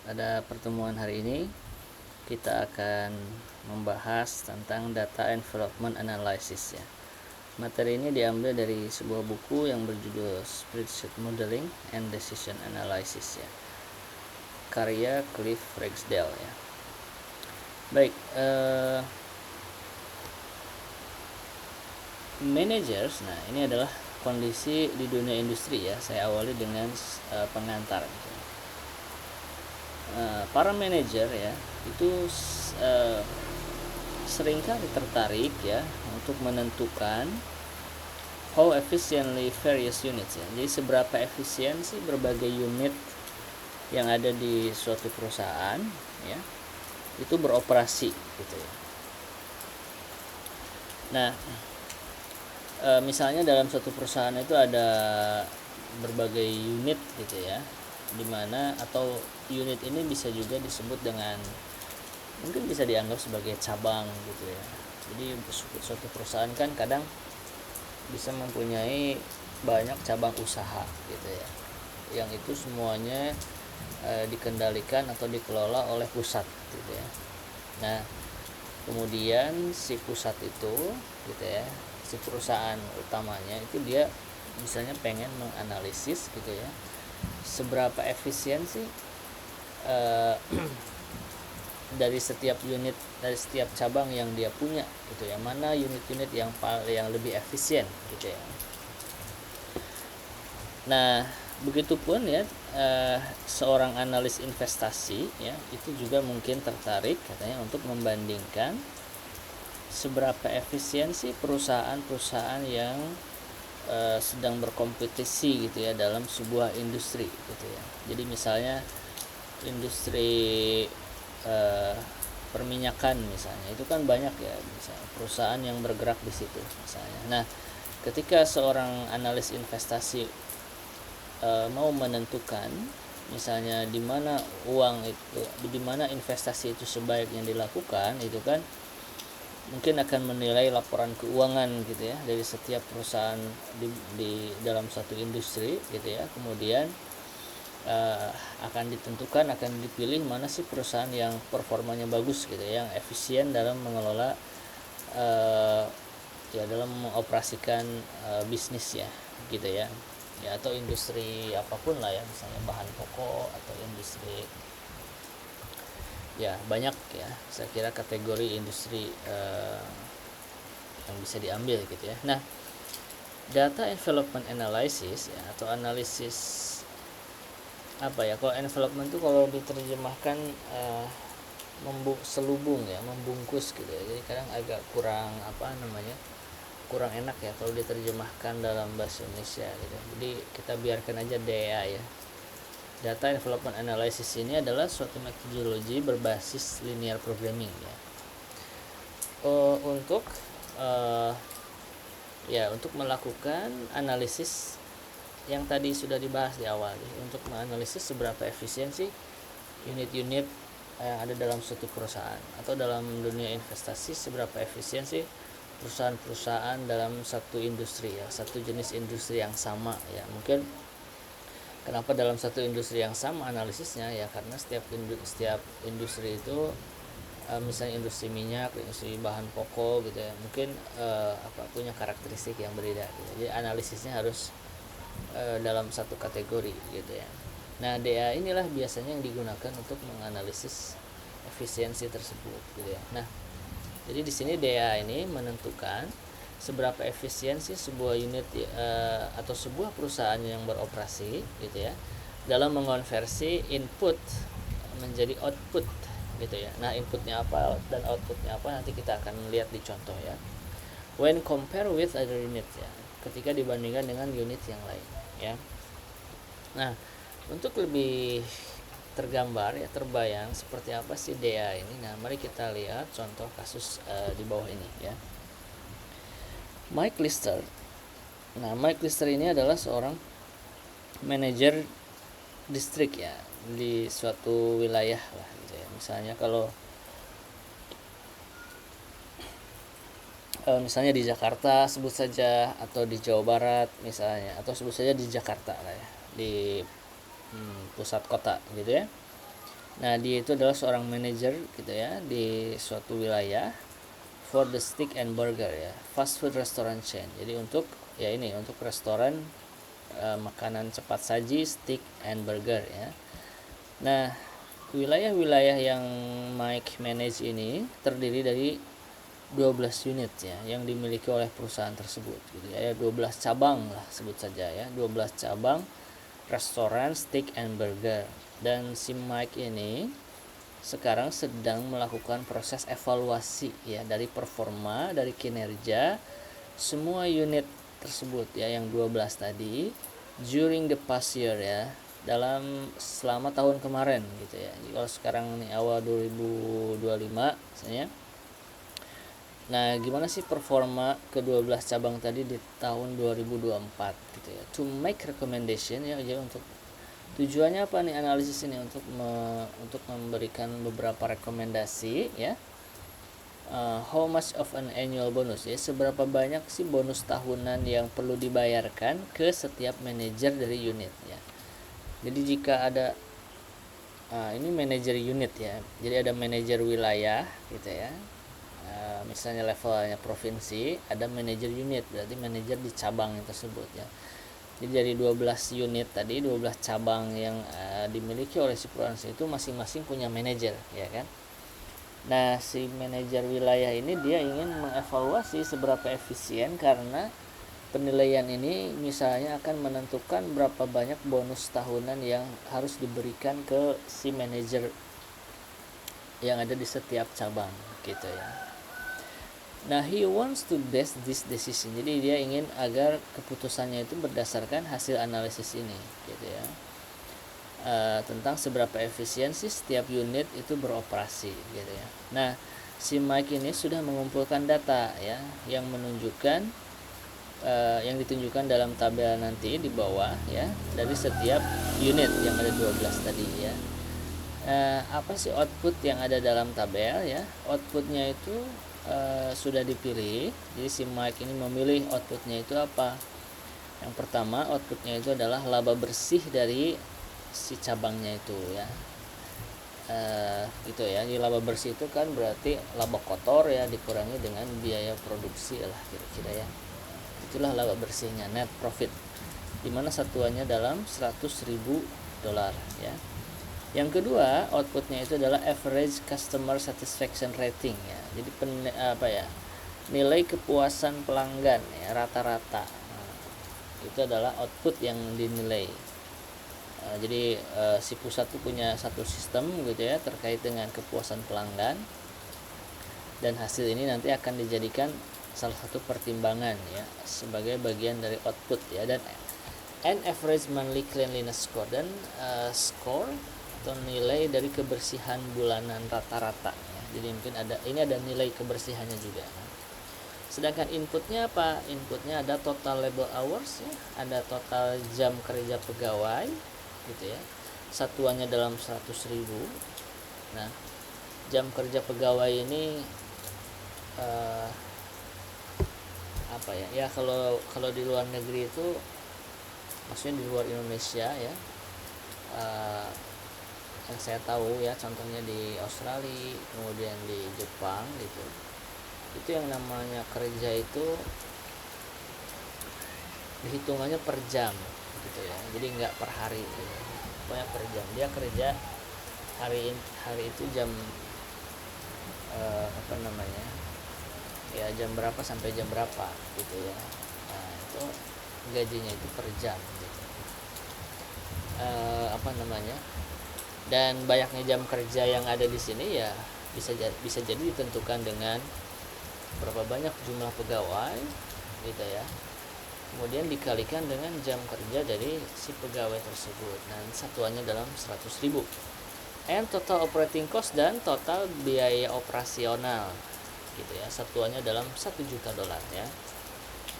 Pada pertemuan hari ini kita akan membahas tentang data envelopment analysis ya. Materi ini diambil dari sebuah buku yang berjudul Spreadsheet Modeling and Decision Analysis ya, karya Cliff Ragsdale ya. Baik, managers. Nah, ini adalah kondisi di dunia industri ya. Saya awali dengan pengantar gitu. Para manajer ya itu seringkali tertarik ya untuk menentukan how efficiently various units ya. Jadi seberapa efisien sih berbagai unit yang ada di suatu perusahaan ya itu beroperasi gitu ya. Nah, misalnya dalam suatu perusahaan itu ada berbagai unit gitu ya, dimana atau unit ini bisa juga disebut dengan, mungkin bisa dianggap sebagai cabang gitu ya. Jadi suatu perusahaan kan kadang bisa mempunyai banyak cabang usaha gitu ya, yang itu semuanya dikendalikan atau dikelola oleh pusat gitu ya. Nah, kemudian si pusat itu gitu ya, si perusahaan utamanya itu dia misalnya pengen menganalisis gitu ya, seberapa efisiensi dari setiap unit, dari setiap cabang yang dia punya gitu ya, mana unit-unit yang lebih efisien gitu ya. Nah, begitupun ya seorang analis investasi ya itu juga mungkin tertarik katanya untuk membandingkan seberapa efisiensi perusahaan-perusahaan yang sedang berkompetisi gitu ya dalam sebuah industri gitu ya. Jadi misalnya industri perminyakan misalnya, itu kan banyak ya misalnya perusahaan yang bergerak di situ misalnya. Nah, ketika seorang analis investasi mau menentukan misalnya di mana uang itu, di mana investasi itu sebaiknya dilakukan, itu kan mungkin akan menilai laporan keuangan gitu ya dari setiap perusahaan di dalam satu industri gitu ya. Kemudian akan ditentukan, akan dipilih mana sih perusahaan yang performanya bagus gitu ya, yang efisien dalam mengelola ya dalam mengoperasikan bisnis ya gitu ya. Ya, atau industri apapun lah ya, misalnya bahan pokok atau industri ya, banyak ya saya kira kategori industri yang bisa diambil gitu ya. Nah, data envelopment analysis ya, atau analisis apa ya, kalau envelopment itu kalau diterjemahkan selubung ya, membungkus gitu ya, jadi kadang agak kurang kurang enak ya kalau diterjemahkan dalam bahasa Indonesia gitu. Jadi kita biarkan aja DEA ya. Data Development Analysis ini adalah suatu metodologi berbasis linear programming ya. Untuk melakukan analisis yang tadi sudah dibahas di awal ya, untuk menganalisis seberapa efisiensi unit-unit yang ada dalam suatu perusahaan, atau dalam dunia investasi seberapa efisiensi perusahaan-perusahaan dalam satu industri ya, satu jenis industri yang sama ya. Mungkin kenapa dalam satu industri yang sama analisisnya ya, karena setiap industri itu misalnya industri minyak, industri bahan pokok gitu ya, mungkin punya karakteristik yang berbeda gitu. Jadi analisisnya harus dalam satu kategori gitu ya. Nah, DA inilah biasanya yang digunakan untuk menganalisis efisiensi tersebut gitu ya. Nah, jadi di sini DA ini menentukan seberapa efisiensi sebuah unit atau sebuah perusahaan yang beroperasi gitu ya, dalam mengonversi input menjadi output gitu ya. Nah, inputnya apa dan outputnya apa nanti kita akan lihat di contoh ya. When compare with other units ya, ketika dibandingkan dengan unit yang lain ya. Nah, untuk lebih tergambar ya, terbayang seperti apa sih DEA ini. Nah, mari kita lihat contoh kasus di bawah ini ya. Mike Lister. Nah, Mike Lister ini adalah seorang manajer distrik ya di suatu wilayah lah gitu ya. Misalnya kalau misalnya di Jakarta sebut saja, atau di Jawa Barat misalnya, atau sebut saja di Jakarta lah ya, di pusat kota gitu ya. Nah, dia itu adalah seorang manajer gitu ya di suatu wilayah for the steak and burger ya, fast food restaurant chain. Jadi untuk untuk restoran makanan cepat saji, steak and burger ya. Nah, wilayah-wilayah yang Mike manage ini terdiri dari 12 unit ya yang dimiliki oleh perusahaan tersebut gitu ya. 12 cabang lah sebut saja ya, 12 cabang restoran steak and burger. Dan si Mike ini sekarang sedang melakukan proses evaluasi ya dari performa, dari kinerja semua unit tersebut ya yang 12 tadi during the past year ya, selama tahun kemarin gitu ya. Jadi kalau sekarang nih awal 2025 misalnya. Nah, gimana sih performa ke-12 cabang tadi di tahun 2024 gitu ya. To make recommendation ya, jadi untuk tujuannya apa nih analisis ini, untuk memberikan beberapa rekomendasi ya. How much of an annual bonus ya, seberapa banyak sih bonus tahunan yang perlu dibayarkan ke setiap manajer dari unit ya. Jadi jika ada ini manajer unit ya, jadi ada manajer wilayah gitu ya. Misalnya levelnya provinsi, ada manajer unit, berarti manajer di cabang tersebut ya. Jadi dari 12 unit tadi, 12 cabang yang dimiliki oleh si perusahaan itu masing-masing punya manajer ya kan. Nah, si manajer wilayah ini dia ingin mengevaluasi seberapa efisien, karena penilaian ini misalnya akan menentukan berapa banyak bonus tahunan yang harus diberikan ke si manajer yang ada di setiap cabang gitu ya. Nah, he wants to base this decision. Jadi dia ingin agar keputusannya itu berdasarkan hasil analisis ini gitu ya. Tentang seberapa efisiensi setiap unit itu beroperasi gitu ya. Nah, si Mike ini sudah mengumpulkan data ya yang menunjukkan yang ditunjukkan dalam tabel nanti di bawah ya, dari setiap unit yang ada 12 tadi ya. Apa sih output yang ada dalam tabel ya? Outputnya itu sudah dipilih. Jadi si Mike ini memilih outputnya itu apa. Yang pertama, outputnya itu adalah laba bersih dari si cabangnya itu ya. Gitu ya. Jadi laba bersih itu kan berarti laba kotor ya dikurangi dengan biaya produksi lah kira-kira ya. Itulah laba bersihnya, net profit, dimana satuannya dalam $100.000 ya. Yang kedua, outputnya itu adalah average customer satisfaction rating ya. Jadi nilai kepuasan pelanggan ya, rata-rata. Itu adalah output yang dinilai. Jadi si pusat itu punya satu sistem gitu ya terkait dengan kepuasan pelanggan, dan hasil ini nanti akan dijadikan salah satu pertimbangan ya sebagai bagian dari output ya. Dan average monthly cleanliness score, dan score atau nilai dari kebersihan bulanan rata-rata ya. Jadi mungkin ada nilai kebersihannya juga. Sedangkan inputnya apa? Inputnya ada total labor hours ya, ada total jam kerja pegawai gitu ya. Satuannya dalam 100.000. Nah, jam kerja pegawai ini apa ya? Ya kalau di luar negeri itu, maksudnya di luar Indonesia ya. Yang saya tahu ya, contohnya di Australia, kemudian di Jepang gitu, itu yang namanya kerja itu dihitungannya per jam gitu ya. Jadi nggak per hari gitu. Pokoknya per jam. Dia kerja hari itu jam ya jam berapa sampai jam berapa gitu ya. Nah, itu gajinya itu per jam gitu. Dan banyaknya jam kerja yang ada di sini ya bisa jadi ditentukan dengan berapa banyak jumlah pegawai gitu ya, kemudian dikalikan dengan jam kerja dari si pegawai tersebut, dan satuannya dalam 100.000. And total operating cost, dan total biaya operasional gitu ya, satuannya dalam $1 juta ya.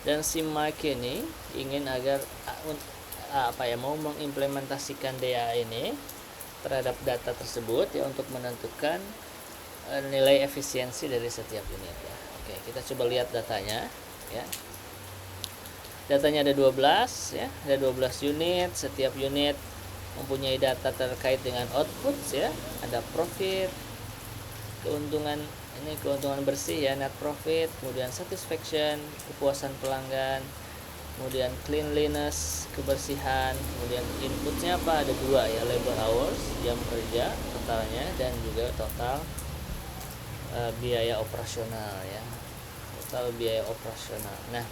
Dan si Mike ini ingin agar mau mengimplementasikan DA ini terhadap data tersebut ya, untuk menentukan nilai efisiensi dari setiap unit ya. Oke, kita coba lihat datanya ya. Datanya ada 12 ya, ada 12 unit, setiap unit mempunyai data terkait dengan output ya, ada profit, keuntungan, ini keuntungan bersih ya, net profit, kemudian satisfaction, kepuasan pelanggan, kemudian cleanliness, kebersihan, kemudian inputnya apa, ada dua ya, labor hours, jam kerja totalnya, dan juga total biaya operasional ya, total biaya operasional. Nah,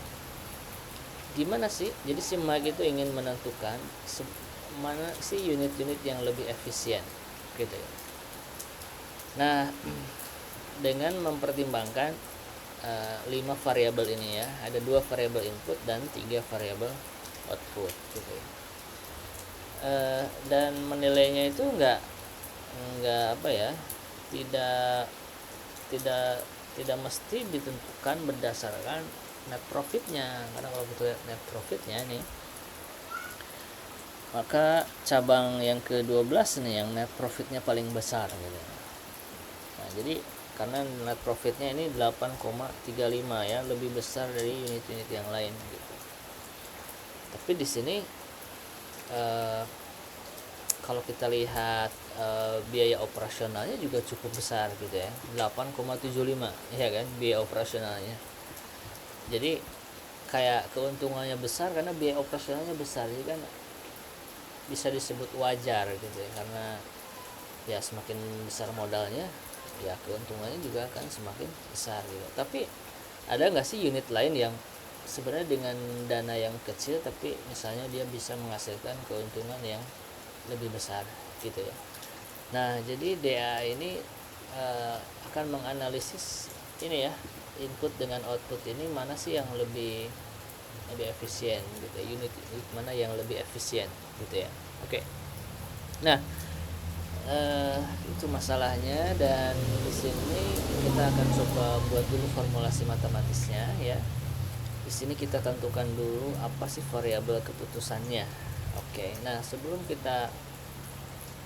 gimana sih, jadi si Mike itu ingin menentukan mana sih unit-unit yang lebih efisien gitu ya. Nah, dengan mempertimbangkan 5 variabel ini ya, ada 2 variabel input dan 3 variabel output gitu ya. Dan menilainya itu enggak apa ya, tidak mesti ditentukan berdasarkan net profitnya, karena kalau kita lihat net profitnya nih, maka cabang yang ke-12 nih yang net profitnya paling besar gitu. Nah, jadi karena net profitnya ini 8,35 ya, lebih besar dari unit-unit yang lain gitu. Tapi di sini kalau kita lihat biaya operasionalnya juga cukup besar gitu ya, 8,75 ya kan biaya operasionalnya. Jadi kayak keuntungannya besar karena biaya operasionalnya besar, jadi kan bisa disebut wajar gitu ya, karena ya semakin besar modalnya ya keuntungannya juga akan semakin besar gitu. Tapi ada nggak sih unit lain yang sebenarnya dengan dana yang kecil tapi misalnya dia bisa menghasilkan keuntungan yang lebih besar gitu ya. Nah, jadi DA ini akan menganalisis ini ya, input dengan output ini mana sih yang lebih efisien gitu, unit mana yang lebih efisien gitu ya. Oke. Nah, itu masalahnya, dan di sini kita akan coba buat dulu formulasi matematisnya ya. Di sini kita tentukan dulu apa sih variabel keputusannya. Oke. Nah, sebelum kita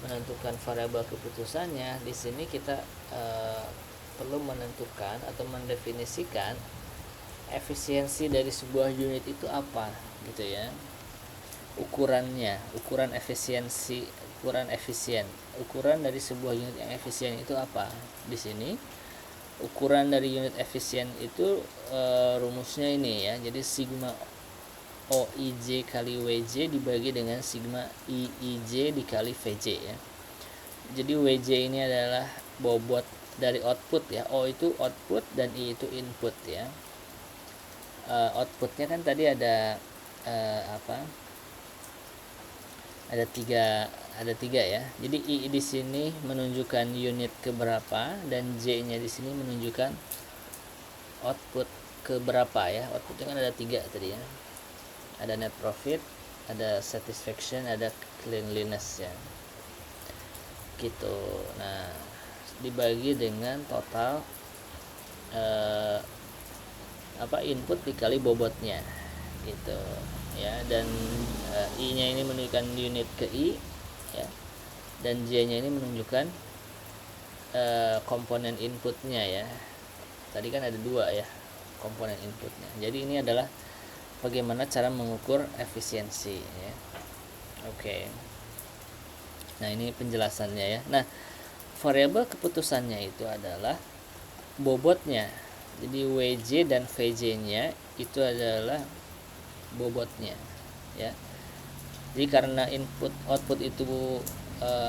menentukan variabel keputusannya, di sini kita perlu menentukan atau mendefinisikan efisiensi dari sebuah unit itu apa gitu ya. Ukurannya, ukuran efisiensi, ukuran dari sebuah unit yang efisien itu apa. Di sini ukuran dari unit efisien itu rumusnya ini ya, jadi sigma OIJ kali WJ dibagi dengan sigma IIJ dikali VJ ya. Jadi WJ ini adalah bobot dari output ya, O itu output dan I itu input ya. Outputnya kan tadi ada ada tiga ya. Jadi I di sini menunjukkan unit keberapa, dan J nya di sini menunjukkan output keberapa ya. Outputnya kan ada 3 tadi ya, ada net profit, ada satisfaction, ada cleanliness ya gitu. Nah, dibagi dengan total input dikali bobotnya gitu ya, dan I nya ini menunjukkan unit ke I ya, dan J nya ini menunjukkan komponen inputnya ya. Tadi kan ada 2 ya komponen inputnya. Jadi ini adalah bagaimana cara mengukur efisiensi ya. Oke. Nah, ini penjelasannya ya. Nah, variabel keputusannya itu adalah bobotnya. Jadi WJ dan VJ-nya itu adalah bobotnya ya. Jadi karena input output itu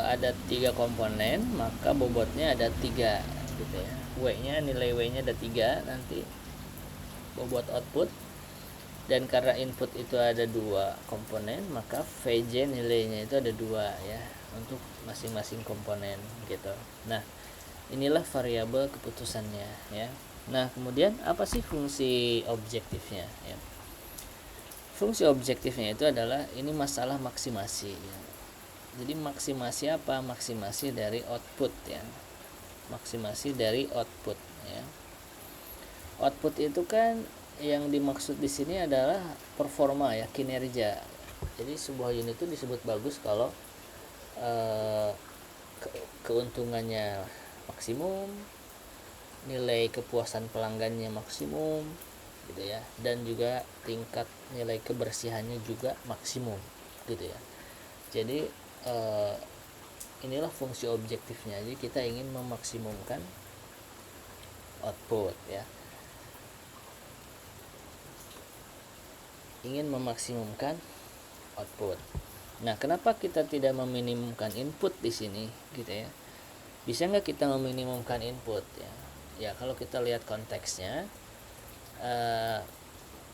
ada 3 komponen, maka bobotnya ada 3 gitu ya. W-nya, nilai W-nya ada 3 nanti bobot output, dan karena input itu ada 2 komponen, maka VJ nilainya itu ada 2 ya untuk masing-masing komponen gitu. Nah, inilah variabel keputusannya ya. Nah, kemudian apa sih fungsi objektifnya ya? Fungsi objektifnya itu adalah ini masalah maksimasi ya. Jadi maksimasi apa? Maksimasi dari output ya. Maksimasi dari output ya. Output itu kan yang dimaksud di sini adalah performa ya, kinerja. Jadi sebuah unit itu disebut bagus kalau keuntungannya maksimum, nilai kepuasan pelanggannya maksimum gitu ya, dan juga tingkat nilai kebersihannya juga maksimum gitu ya. Jadi inilah fungsi objektifnya. Jadi kita ingin memaksimumkan output ya, ingin memaksimumkan output. Nah, kenapa kita tidak meminimumkan input di sini gitu ya? Bisa nggak kita meminimumkan input ya? Ya kalau kita lihat konteksnya,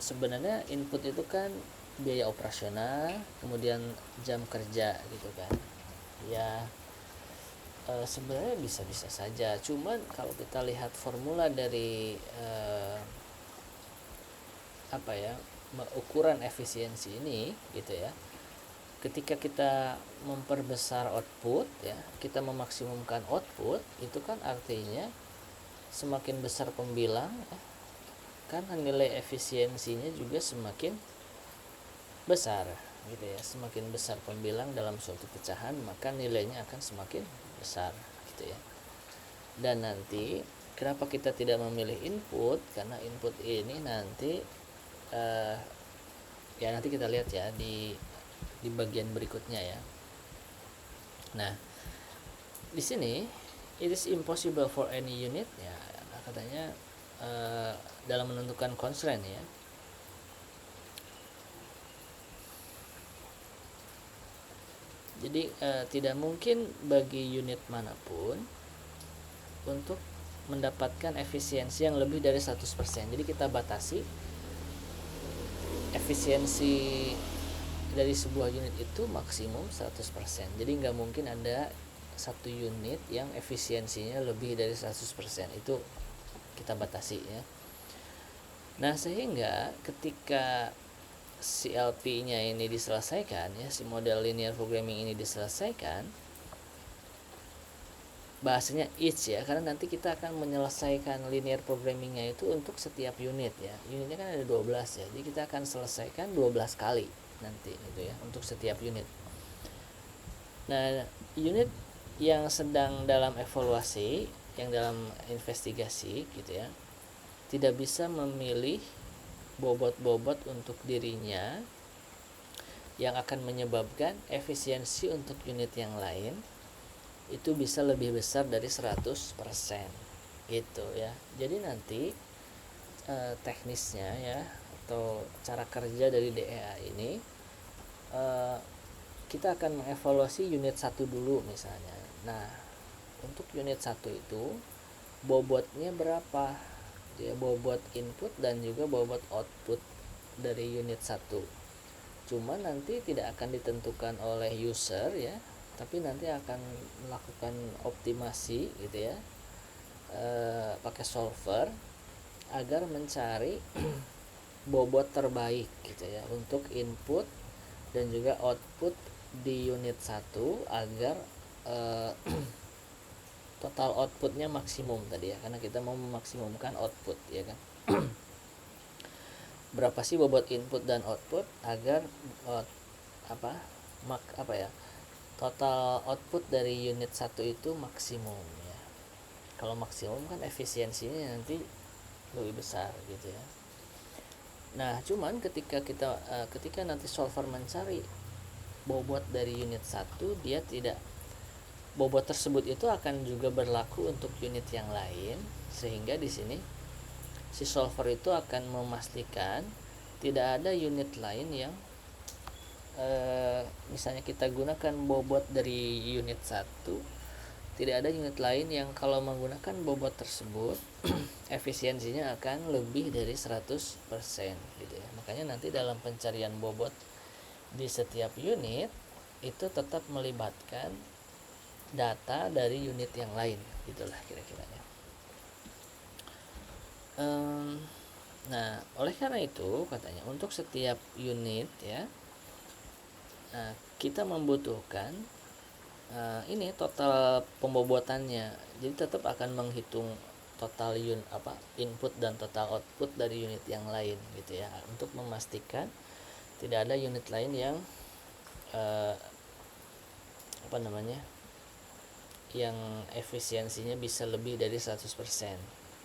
sebenarnya input itu kan biaya operasional, kemudian jam kerja gitu kan. Ya sebenarnya bisa-bisa saja. Cuman kalau kita lihat formula dari ukuran efisiensi ini gitu ya. Ketika kita memperbesar output ya, kita memaksimumkan output, itu kan artinya semakin besar pembilang ya, kan nilai efisiensinya juga semakin besar gitu ya. Semakin besar pembilang dalam suatu pecahan, maka nilainya akan semakin besar gitu ya. Dan nanti kenapa kita tidak memilih input, karena input ini nanti ya nanti kita lihat ya di bagian berikutnya ya. Nah, di sini it is impossible for any unit ya, katanya dalam menentukan constraint ya. Jadi tidak mungkin bagi unit manapun untuk mendapatkan efisiensi yang lebih dari 100%. Jadi kita batasi efisiensi dari sebuah unit itu maksimum 100%. Jadi nggak mungkin ada satu unit yang efisiensinya lebih dari 100%. Itu kita batasi ya. Nah, sehingga ketika CLP-nya ini diselesaikan ya, si model linear programming ini diselesaikan, bahasanya each ya, karena nanti kita akan menyelesaikan linear programmingnya itu untuk setiap unit ya. Unitnya kan ada 12 ya, jadi kita akan selesaikan 12 kali nanti gitu ya, untuk setiap unit. Nah, unit yang sedang dalam evaluasi, yang dalam investigasi gitu ya, tidak bisa memilih bobot-bobot untuk dirinya yang akan menyebabkan efisiensi untuk unit yang lain itu bisa lebih besar dari 100% gitu ya. Jadi nanti teknisnya ya, atau cara kerja dari DEA ini, kita akan mengevaluasi unit 1 dulu misalnya. Nah, untuk unit 1 itu bobotnya berapa ya, bobot input dan juga bobot output dari unit 1. Cuma nanti tidak akan ditentukan oleh user ya, tapi nanti akan melakukan optimasi gitu ya, pakai solver agar mencari bobot terbaik gitu ya untuk input dan juga output di unit 1 agar total outputnya maksimum tadi ya, karena kita mau memaksimumkan output ya kan. Berapa sih bobot input dan output agar total output dari unit 1 itu maksimum ya. Kalau maksimum kan efisiensinya nanti lebih besar gitu ya. Nah, cuman ketika nanti solver mencari bobot dari unit 1, dia tidak, bobot tersebut itu akan juga berlaku untuk unit yang lain, sehingga di sini si solver itu akan memastikan tidak ada unit lain yang misalnya kita gunakan bobot dari unit 1, tidak ada unit lain yang kalau menggunakan bobot tersebut efisiensinya akan lebih dari 100% gitu ya. Makanya nanti dalam pencarian bobot di setiap unit itu tetap melibatkan data dari unit yang lain, gitulah kira-kiranya. Nah, oleh karena itu katanya untuk setiap unit ya, kita membutuhkan ini total pembobotannya. Jadi tetap akan menghitung total input dan total output dari unit yang lain gitu ya, untuk memastikan tidak ada unit lain yang yang efisiensinya bisa lebih dari 100%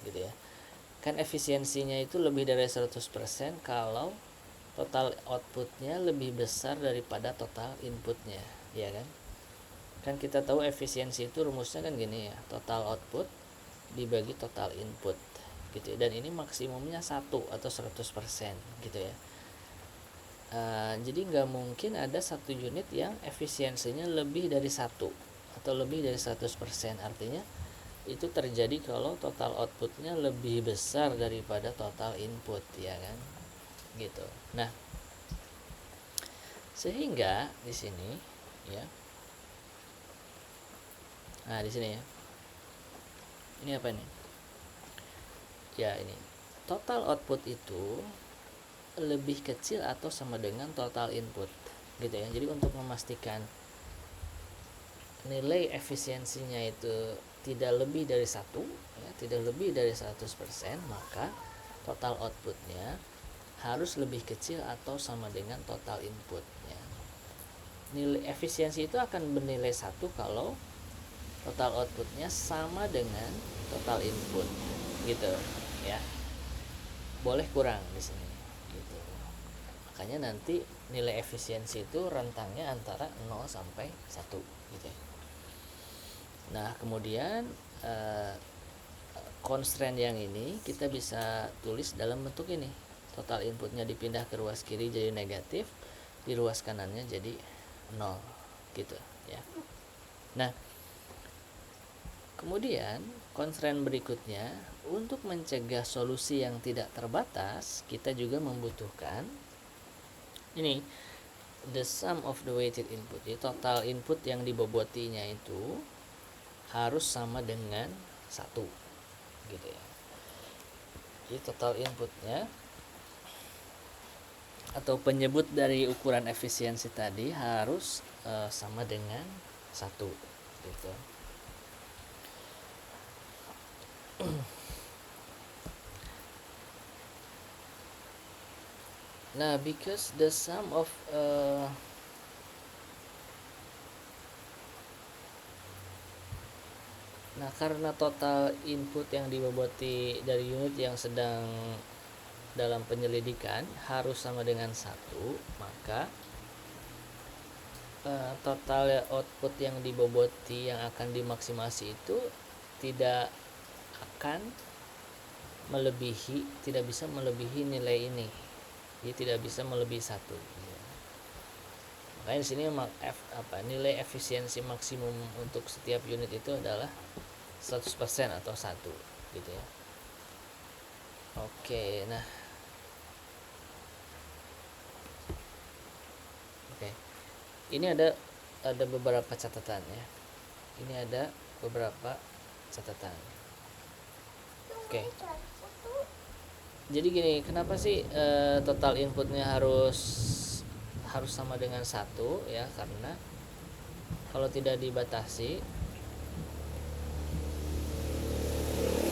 gitu ya. Kan efisiensinya itu lebih dari 100% kalau total outputnya lebih besar daripada total inputnya, ya kan? Kan kita tahu efisiensi itu rumusnya kan gini ya, total output dibagi total input gitu ya. Dan ini maksimumnya 1 atau 100% gitu ya. Jadi nggak mungkin ada satu unit yang efisiensinya lebih dari 1 atau lebih dari 100%. Artinya itu terjadi kalau total outputnya lebih besar daripada total input, ya kan, gitu. Nah, sehingga di sini ya, nah di sini ya, ini apa nih ya, ini total output itu lebih kecil atau sama dengan total input gitu ya. Jadi untuk memastikan nilai efisiensinya itu tidak lebih dari 1 ya, tidak lebih dari 100%, maka total outputnya harus lebih kecil atau sama dengan total input ya. Nilai efisiensi itu akan bernilai 1 kalau total outputnya sama dengan total input gitu ya. Boleh kurang di sini gitu. Makanya nanti nilai efisiensi itu rentangnya antara 0 sampai 1 gitu ya. Nah, kemudian constraint yang ini kita bisa tulis dalam bentuk ini. Total inputnya dipindah ke ruas kiri jadi negatif, di ruas kanannya jadi 0 gitu ya. Nah, kemudian constraint berikutnya, untuk mencegah solusi yang tidak terbatas, kita juga membutuhkan ini, the sum of the weighted input. Jadi total input yang dibobotinya itu harus sama dengan 1 gitu ya. Jadi total inputnya atau penyebut dari ukuran efisiensi tadi harus sama dengan 1 gitu. Nah, because the sum of nah, karena total input yang diboboti dari unit yang sedang dalam penyelidikan harus sama dengan 1, maka total output yang diboboti yang akan dimaksimasi itu tidak akan melebihi, tidak bisa melebihi nilai ini. Jadi tidak bisa melebihi 1. Makanya di sini nilai efisiensi maksimum untuk setiap unit itu adalah 100% atau 1 gitu ya. Oke, nah. Oke. Ini ada beberapa catatan ya. Ini ada beberapa catatan. Oke. Jadi gini, kenapa sih total inputnya harus sama dengan 1 ya? Karena kalau tidak dibatasi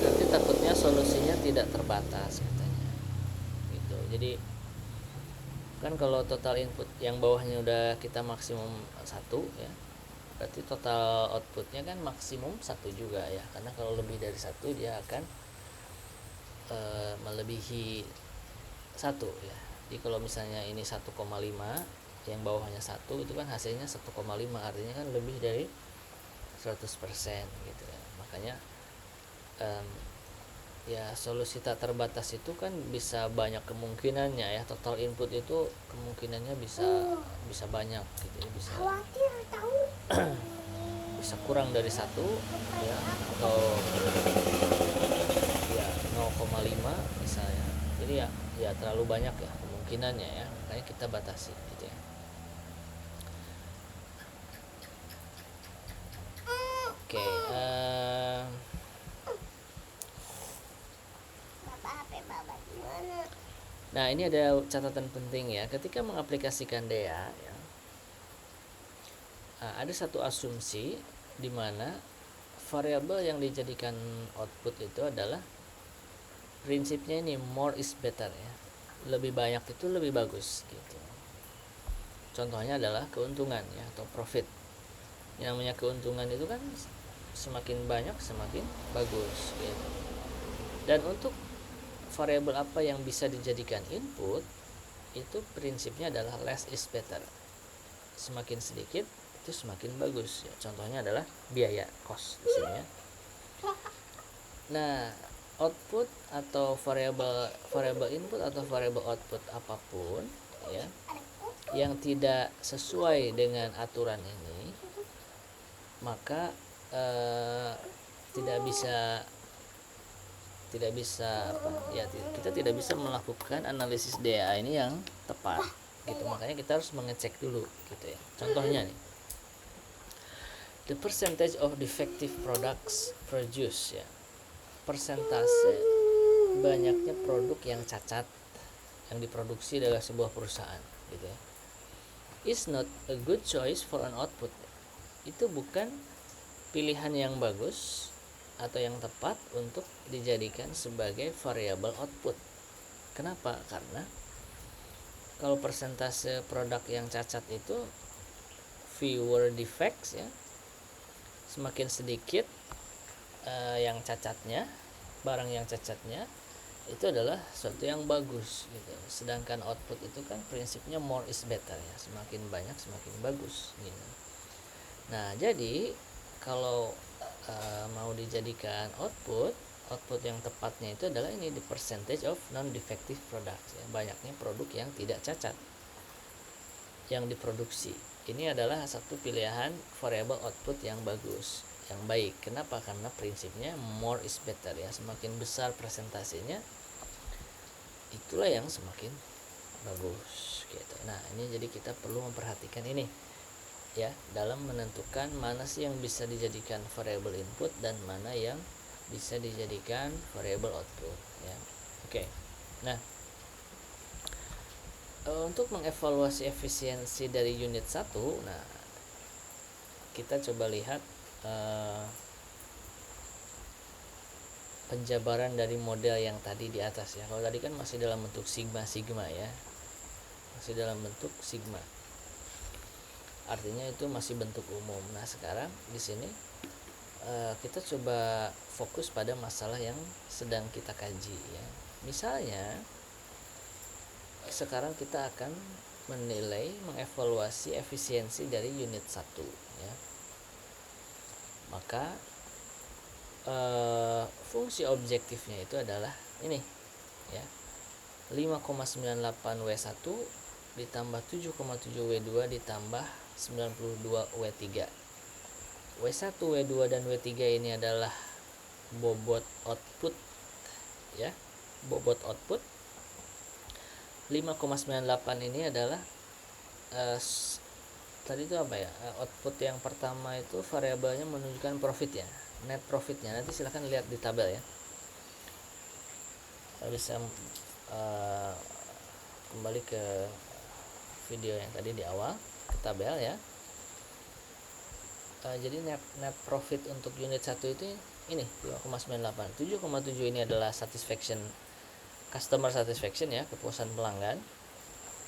nanti takutnya solusinya tidak terbatas katanya gitu. Jadi kan kalau total input yang bawahnya udah kita maksimum 1 ya, berarti total outputnya kan maksimum 1 juga ya. Karena kalau lebih dari 1 dia akan melebihi 1 ya. Jadi kalau misalnya ini 1,5, yang bawahnya 1, itu kan hasilnya 1,5, artinya kan lebih dari 100% gitu ya. Makanya ya solusi tak terbatas itu kan bisa banyak kemungkinannya ya. Total input itu kemungkinannya bisa banyak gitu ya, bisa kurang dari 1 ya, atau ya 0,5 misalnya. Jadi ya terlalu banyak ya kemungkinannya ya, makanya kita batasi gitu ya. Oke, nah ini ada catatan penting ya, ketika mengaplikasikan DEA ya, ada satu asumsi di mana variabel yang dijadikan output itu adalah prinsipnya ini, more is better ya, lebih banyak itu lebih bagus gitu. Contohnya adalah keuntungan ya, atau profit. Yang namanya keuntungan itu kan semakin banyak semakin bagus gitu. Dan untuk variabel apa yang bisa dijadikan input, itu prinsipnya adalah less is better. Semakin sedikit itu semakin bagus ya. Contohnya adalah biaya cost di sini ya. Nah, output atau variable input atau variable output apapun ya yang tidak sesuai dengan aturan ini, maka tidak bisa kita tidak bisa melakukan analisis DA ini yang tepat gitu. Makanya kita harus mengecek dulu gitu ya. Contohnya nih, the percentage of defective products produced ya, persentase banyaknya produk yang cacat yang diproduksi dalam sebuah perusahaan gitu ya, is not a good choice for an output. Itu bukan pilihan yang bagus atau yang tepat untuk dijadikan sebagai variable output. Kenapa? Karena kalau persentase produk yang cacat itu fewer defects ya, semakin sedikit yang cacatnya, barang yang cacatnya, itu adalah sesuatu yang bagus gitu. Sedangkan output itu kan prinsipnya more is better ya, semakin banyak semakin bagus gitu. Nah, jadi kalau mau dijadikan output yang tepatnya itu adalah ini, the percentage of non-defective products ya, banyaknya produk yang tidak cacat yang diproduksi. Ini adalah satu pilihan variable output yang bagus, yang baik. Kenapa? Karena prinsipnya more is better ya, semakin besar presentasinya itulah yang semakin bagus gitu. Nah, ini jadi kita perlu memperhatikan ini ya dalam menentukan mana sih yang bisa dijadikan variable input dan mana yang bisa dijadikan variable output ya. Oke. Nah, untuk mengevaluasi efisiensi dari unit 1, nah kita coba lihat penjabaran dari model yang tadi di atas ya. Kalau tadi kan masih dalam bentuk sigma ya. Masih dalam bentuk sigma. Artinya itu masih bentuk umum. Nah, sekarang di sini kita coba fokus pada masalah yang sedang kita kaji ya. Misalnya sekarang kita akan mengevaluasi efisiensi dari unit 1 ya. Maka fungsi objektifnya itu adalah ini ya, 5,98 W1 ditambah 7,7 W2 ditambah 92 W3. W1, W2 dan W3 ini adalah bobot output ya, bobot output. 5,98 ini adalah tadi itu apa ya, output yang pertama itu variabelnya menunjukkan profit ya, net profitnya. Nanti silahkan lihat di tabel ya, bisa kembali ke video yang tadi di awal, ke tabel ya. Jadi net profit untuk unit 1 itu ini 5,98. 7,7 ini adalah customer satisfaction ya, kepuasan pelanggan.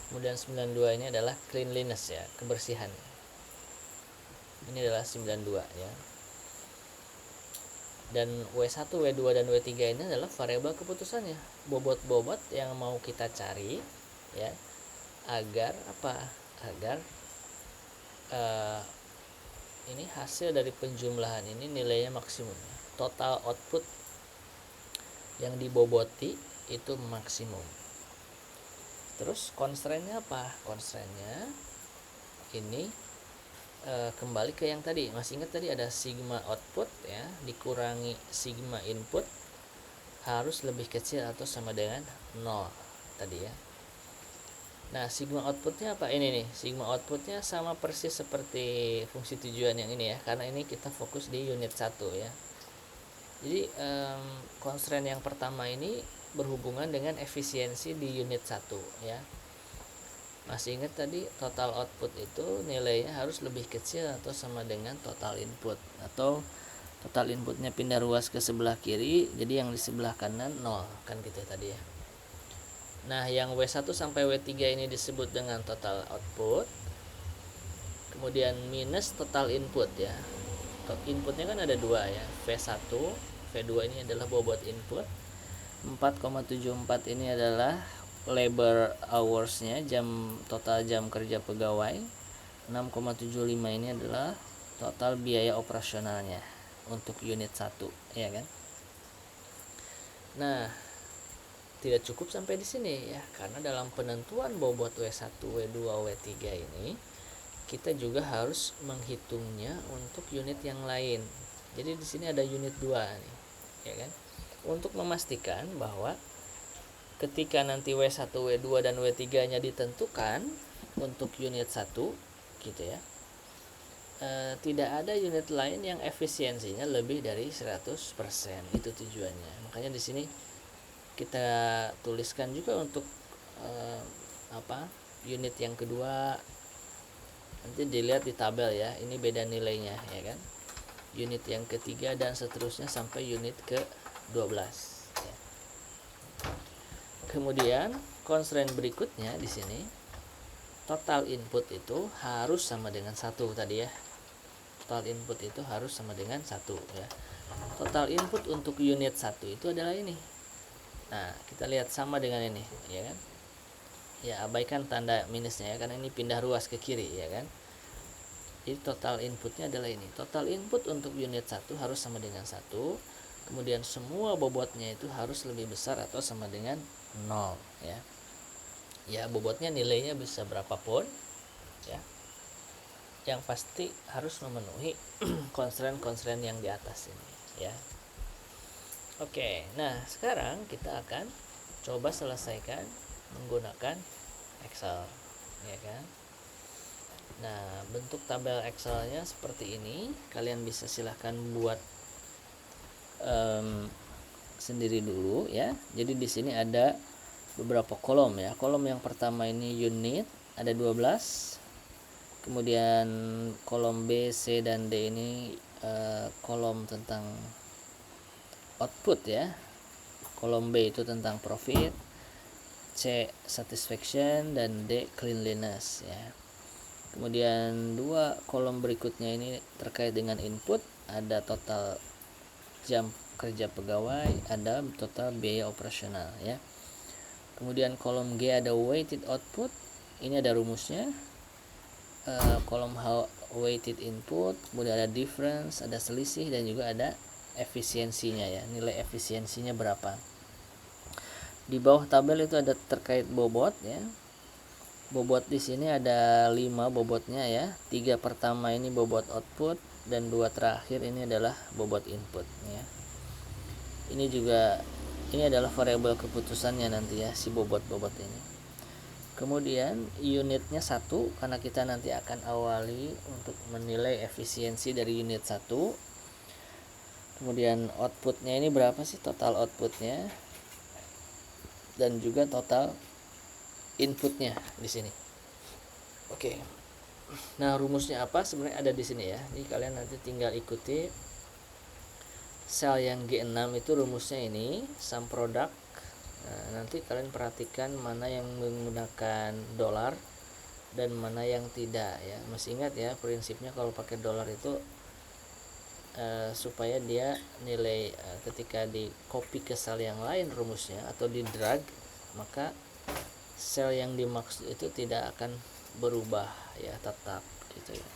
Kemudian 92 ini adalah cleanliness ya, kebersihan. Ini adalah 92 ya. Dan W1, W2 dan W3 ini adalah variabel keputusannya, bobot-bobot yang mau kita cari ya, agar apa? Agar ini hasil dari penjumlahan ini nilainya maksimum. Total output yang diboboti itu maksimum. Terus constraint-nya apa? Constraint-nya ini kembali ke yang tadi. Masih ingat tadi ada sigma output ya, dikurangi sigma input harus lebih kecil atau sama dengan 0 tadi ya. Nah, sigma outputnya apa? Ini nih, sigma outputnya sama persis seperti fungsi tujuan yang ini ya, karena ini kita fokus di unit 1 ya. Jadi constraint yang pertama ini berhubungan dengan efisiensi di unit 1 ya. Masih ingat tadi total output itu nilainya harus lebih kecil atau sama dengan total input, atau total inputnya pindah ruas ke sebelah kiri, jadi yang di sebelah kanan 0 kan gitu tadi ya. Nah, yang W1 sampai W3 ini disebut dengan total output. Kemudian minus total input ya. Inputnya kan ada 2 ya, V1, V2 ini adalah bobot input. 4,74 ini adalah labor hours-nya, total jam kerja pegawai. 6,75 ini adalah total biaya operasionalnya untuk unit 1, ya kan. Nah, tidak cukup sampai di sini ya, karena dalam penentuan bobot W1, W2, W3 ini kita juga harus menghitungnya untuk unit yang lain. Jadi di sini ada unit 2 nih, ya kan. Untuk memastikan bahwa ketika nanti W1, W2 dan W3-nya ditentukan untuk unit 1 gitu ya. Tidak ada unit lain yang efisiensinya lebih dari 100%. Itu tujuannya. Makanya di sini kita tuliskan juga untuk unit yang kedua. Nanti dilihat di tabel ya, ini beda nilainya ya kan. Unit yang ketiga dan seterusnya sampai unit ke 12 ya. Kemudian constraint berikutnya di sini, total input itu harus sama dengan 1 tadi ya. Total input itu harus sama dengan 1 ya. Total input untuk unit 1 itu adalah ini. Nah, kita lihat sama dengan ini ya kan. Ya, abaikan tanda minusnya ya, karena ini pindah ruas ke kiri ya kan. Jadi total inputnya adalah ini. Total input untuk unit 1 harus sama dengan 1. Kemudian semua bobotnya itu harus lebih besar atau sama dengan 0 ya. Ya, bobotnya nilainya bisa berapapun ya. Yang pasti harus memenuhi constraint yang di atas ini ya. Oke, nah sekarang kita akan coba selesaikan menggunakan Excel ya kan. Nah, bentuk tabel Excelnya seperti ini. Kalian bisa silahkan buat sendiri dulu ya. Jadi di sini ada beberapa kolom ya. Kolom yang pertama ini unit, ada 12. Kemudian kolom B, C, dan D ini kolom tentang output ya. Kolom B itu tentang profit, C satisfaction, dan D cleanliness ya. Kemudian dua kolom berikutnya ini terkait dengan input, ada total jam kerja pegawai, ada total biaya operasional ya. Kemudian kolom G ada weighted output, ini ada rumusnya. Kolom H weighted input, kemudian ada difference, ada selisih, dan juga ada efisiensinya ya, nilai efisiensinya berapa. Di bawah tabel itu ada terkait bobot ya. Bobot di sini ada 5 bobotnya ya. 3 pertama ini bobot output dan 2 terakhir ini adalah bobot input ya. Ini adalah variabel keputusannya nanti ya, si bobot-bobot ini. Kemudian unitnya 1, karena kita nanti akan awali untuk menilai efisiensi dari unit 1. Kemudian outputnya ini berapa sih total outputnya, dan juga total inputnya di sini. Oke. Nah, rumusnya apa sebenarnya ada di sini ya. Jadi kalian nanti tinggal ikuti. Sel yang G6 itu rumusnya ini, sum product. Nah, nanti kalian perhatikan mana yang menggunakan dolar dan mana yang tidak ya. Masih ingat ya prinsipnya kalau pakai dolar itu supaya dia nilai ketika di copy ke sel yang lain rumusnya atau di drag, maka sel yang dimaksud itu tidak akan berubah ya, tetap gitu ya.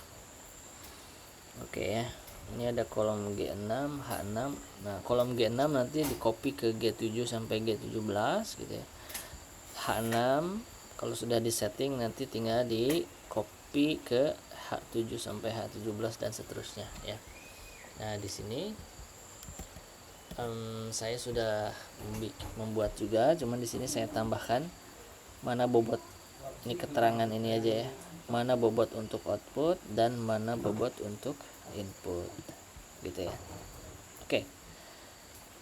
Oke ya. Ini ada kolom G6, H6. Nah, kolom G6 nanti di copy ke G7 sampai G17 gitu ya. H6 kalau sudah di setting nanti tinggal di copy ke H7 sampai H17 dan seterusnya ya. Nah, di sini saya sudah membuat juga, cuman di sini saya tambahkan mana bobot, ini keterangan ini aja ya, mana bobot untuk output dan mana bobot untuk input gitu ya. Oke.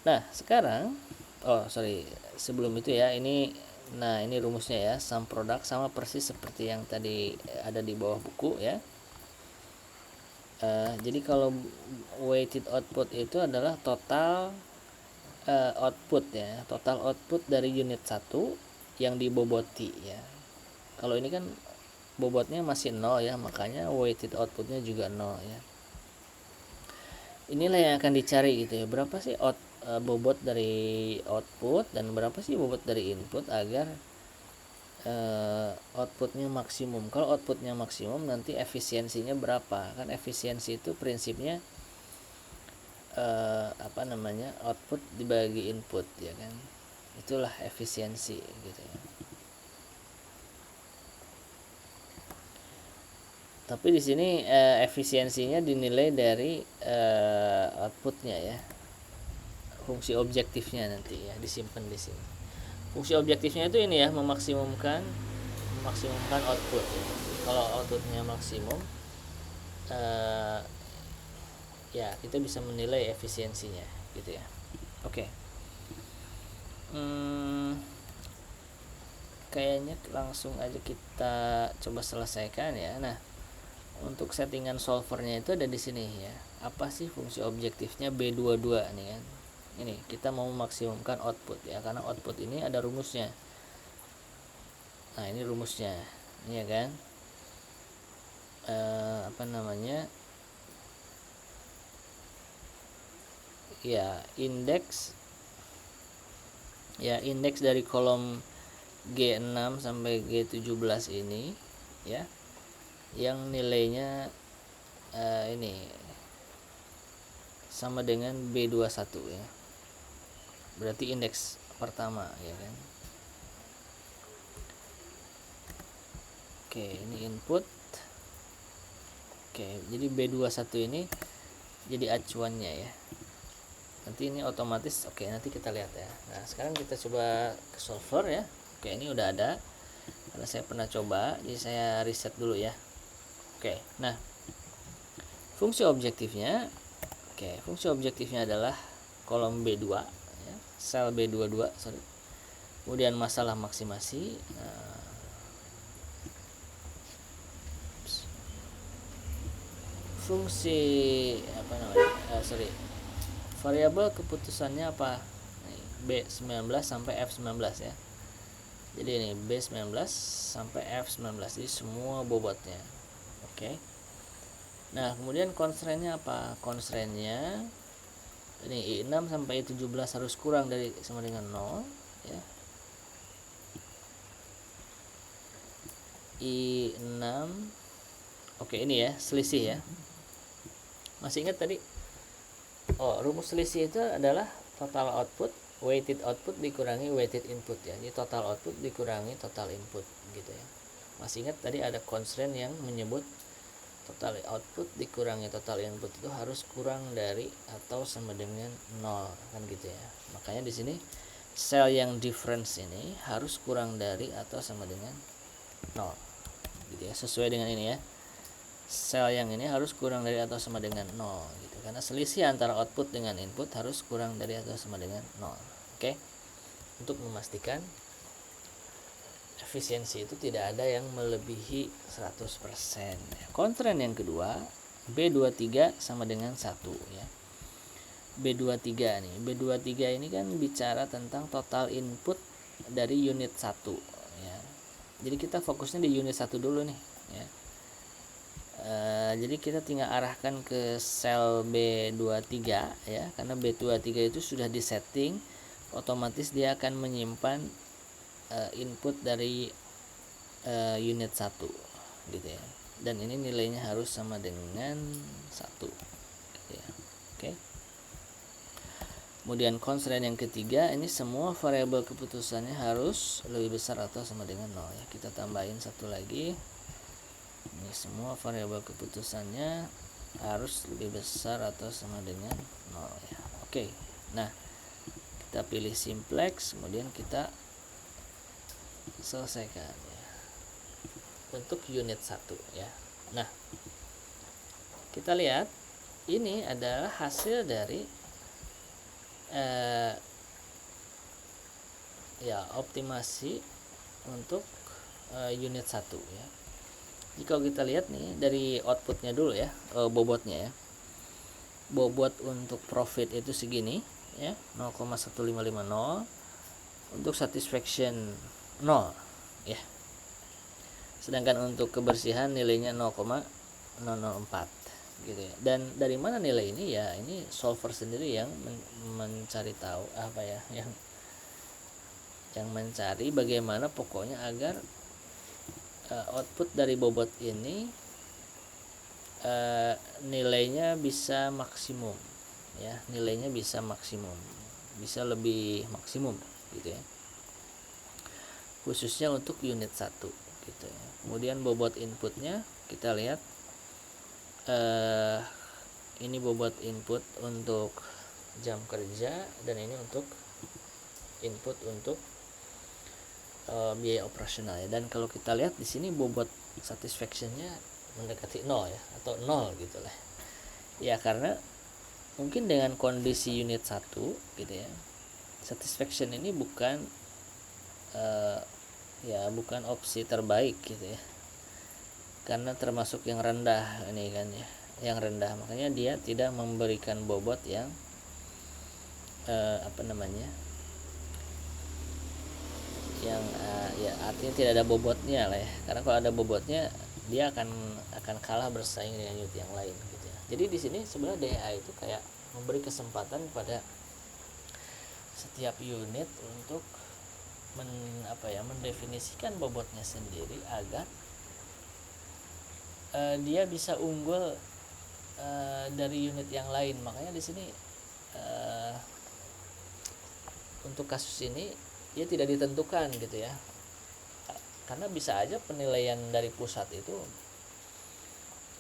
Nah, sekarang sebelum itu ya, ini rumusnya ya, sum product sama persis seperti yang tadi ada di bawah buku ya. Jadi kalau weighted output itu adalah total output ya, total output dari unit 1 yang diboboti ya. Kalau ini kan bobotnya masih 0 ya, makanya weighted outputnya juga 0 ya. Inilah yang akan dicari gitu ya, berapa sih bobot dari output dan berapa sih bobot dari input, agar outputnya maksimum. Kalau outputnya maksimum nanti efisiensinya berapa? Kan efisiensi itu prinsipnya output dibagi input ya kan, itulah efisiensi gitu ya. Tapi di sini efisiensinya dinilai dari outputnya ya, fungsi objektifnya nanti ya disimpan di sini. Fungsi objektifnya itu ini ya, memaksimumkan output ya. Kalau outputnya maksimum ya kita bisa menilai efisiensinya gitu ya. Oke. Kayaknya langsung aja kita coba selesaikan ya. Nah, untuk settingan solvernya itu ada di sini ya. Apa sih fungsi objektifnya B22 nih kan? Ini kita mau memaksimumkan output ya, karena output ini ada rumusnya. Nah, ini rumusnya. Ini ya kan? Indeks dari kolom G6 sampai G17 ini ya, yang nilainya ini sama dengan B21 ya. Berarti indeks pertama ya kan. Oke, ini input. Oke, jadi B21 ini jadi acuannya ya. Nanti ini otomatis. Oke, nanti kita lihat ya. Nah, sekarang kita coba ke solver ya. Oke, ini udah ada karena saya pernah coba, jadi saya reset dulu ya. Oke, nah fungsi objektifnya adalah kolom B2 ya, sel B22 sorry. Kemudian masalah maksimasi. Fungsi variabel keputusannya apa? B19 sampai F19 ya. Jadi ini B19 sampai F19, jadi semua bobotnya. Oke. Nah, kemudian constraint-nya apa? Constraint-nya ini I6 sampai I17 harus kurang dari sama dengan 0 ya. I6. Oke, ini ya, selisih ya. Masih ingat tadi? Rumus selisih itu adalah total output, weighted output dikurangi weighted input ya. Jadi total output dikurangi total input gitu ya. Masih ingat tadi ada constraint yang menyebut total output dikurangi total input itu harus kurang dari atau sama dengan 0 kan gitu ya. Makanya di sini sel yang difference ini harus kurang dari atau sama dengan 0 gitu ya. Sesuai dengan ini ya. Sel yang ini harus kurang dari atau sama dengan 0 gitu. Karena selisih antara output dengan input harus kurang dari atau sama dengan 0. Oke. Untuk memastikan efisiensi itu tidak ada yang melebihi 100%. Constraint yang kedua, B23 sama dengan 1 ya. B23 nih. B23 ini kan bicara tentang total input dari unit 1 ya. Jadi kita fokusnya di unit 1 dulu nih ya. Jadi kita tinggal arahkan ke sel B23 ya, karena B23 itu sudah disetting otomatis dia akan menyimpan input dari unit 1 gitu ya, dan ini nilainya harus sama dengan 1 gitu ya. Oke. Kemudian constraint yang ketiga, ini semua variabel keputusannya harus lebih besar atau sama dengan 0 ya. Kita tambahin satu lagi. Ini semua variabel keputusannya harus lebih besar atau sama dengan 0 ya. Oke. Nah, kita pilih simplex, kemudian kita selesaikan ya. Untuk unit 1 ya. Nah, kita lihat ini adalah hasil dari optimasi untuk unit 1 ya. Jika kita lihat nih dari outputnya dulu ya, bobotnya ya. Bobot untuk profit itu segini ya, 0,1550. Untuk satisfaction 0 ya. Sedangkan untuk kebersihan nilainya 0,004 gitu ya. Dan dari mana nilai ini ya? Ini solver sendiri yang mencari tahu yang yang mencari bagaimana pokoknya agar output dari bobot ini nilainya bisa maksimum ya, nilainya bisa maksimum, bisa lebih maksimum gitu ya, khususnya untuk unit 1 gitu ya. Kemudian bobot inputnya kita lihat, ini bobot input untuk jam kerja dan ini untuk input untuk biaya operasional ya. Dan kalau kita lihat di sini bobot satisfactionnya mendekati 0 ya, atau 0 gitu lah ya, karena mungkin dengan kondisi unit 1 gitu ya, satisfaction ini bukan bukan opsi terbaik gitu ya, karena termasuk yang rendah ini kan ya, yang rendah, makanya dia tidak memberikan bobot yang yang artinya tidak ada bobotnya lah ya, karena kalau ada bobotnya dia akan kalah bersaing dengan unit yang lain gitu ya. Jadi di sini sebenarnya DA itu kayak memberi kesempatan pada setiap unit untuk mendefinisikan bobotnya sendiri agar dia bisa unggul dari unit yang lain. Makanya di sini untuk kasus ini dia tidak ditentukan gitu ya, karena bisa aja penilaian dari pusat itu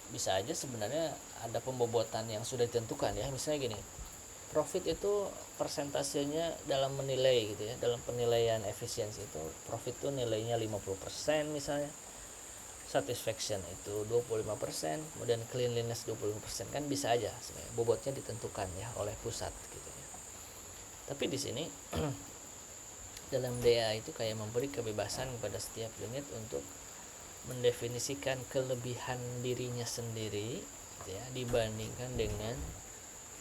bisa aja sebenarnya ada pembobotan yang sudah ditentukan ya. Misalnya gini, profit itu persentasenya dalam menilai gitu ya, dalam penilaian efisiensi itu profit itu nilainya 50% misalnya, satisfaction itu 25%, kemudian cleanliness 25%, kan bisa aja sebenarnya bobotnya ditentukan ya oleh pusat gitu ya. Tapi di sini dalam DA itu kayak memberi kebebasan kepada setiap unit untuk mendefinisikan kelebihan dirinya sendiri gitu ya, dibandingkan dengan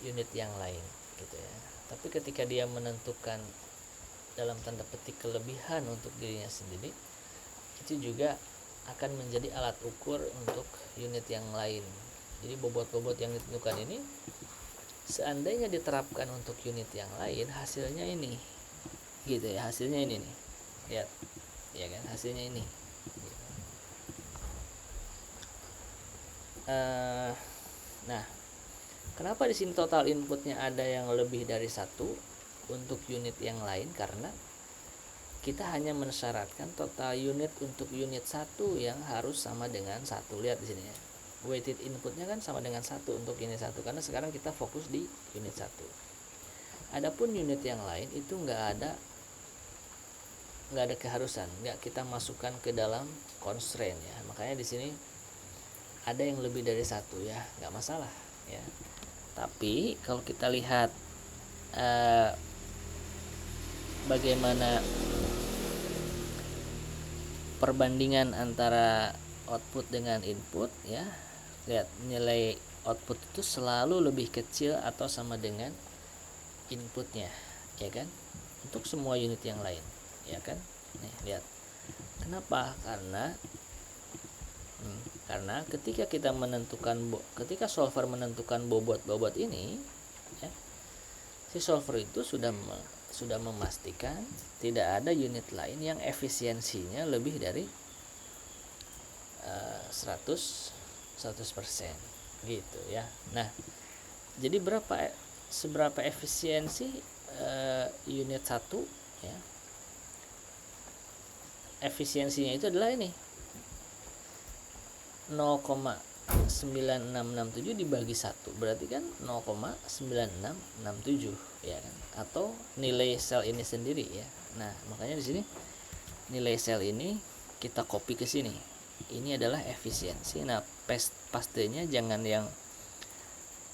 unit yang lain gitu ya. Tapi ketika dia menentukan dalam tanda petik kelebihan untuk dirinya sendiri, itu juga akan menjadi alat ukur untuk unit yang lain. Jadi bobot-bobot yang ditentukan ini seandainya diterapkan untuk unit yang lain, hasilnya ini gitu ya, hasilnya ini nih, lihat ya kan, hasilnya ini. Nah, kenapa di sini total inputnya ada yang lebih dari 1 untuk unit yang lain? Karena kita hanya mensyaratkan total unit untuk unit 1 yang harus sama dengan 1. Lihat di sini ya, weighted inputnya kan sama dengan 1 untuk unit 1, karena sekarang kita fokus di unit 1. Adapun unit yang lain itu nggak ada keharusan, nggak kita masukkan ke dalam constraint ya. Makanya di sini ada yang lebih dari 1 ya, nggak masalah ya. Tapi kalau kita lihat bagaimana perbandingan antara output dengan input ya, lihat nilai output itu selalu lebih kecil atau sama dengan inputnya ya kan, untuk semua unit yang lain ya kan. Nih lihat kenapa, karena ketika solver menentukan bobot ini ya, si solver itu sudah memastikan tidak ada unit lain yang efisiensinya lebih dari 100% gitu ya. Nah, jadi seberapa efisiensi unit 1 ya, efisiensinya itu adalah ini 0,9667 dibagi 1 berarti kan 0,9667 ya kan, atau nilai sel ini sendiri ya. Nah, makanya di sini nilai sel ini kita copy ke sini. Ini adalah efisiensi. Nah, pastenya jangan yang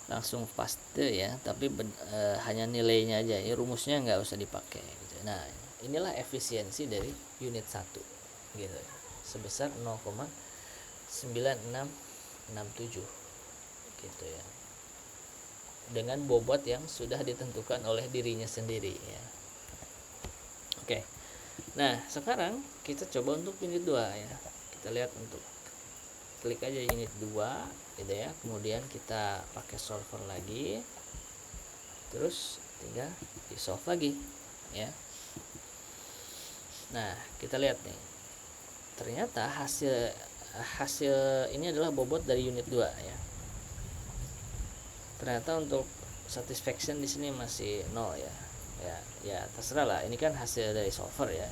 langsung paste ya, tapi hanya nilainya aja ya, rumusnya nggak usah dipakai gitu. Nah, inilah efisiensi dari unit 1 gitu, sebesar 0,9667 gitu ya, dengan bobot yang sudah ditentukan oleh dirinya sendiri ya. Oke. Nah, sekarang kita coba untuk unit 2 ya. Kita lihat, untuk klik aja unit 2 gitu ya, kemudian kita pakai solver lagi, terus tinggal di solve lagi ya. Nah, kita lihat nih. Ternyata hasil ini adalah bobot dari unit 2 ya. Ternyata untuk satisfaction di sini masih 0 ya. Ya terserah lah, ini kan hasil dari solver ya.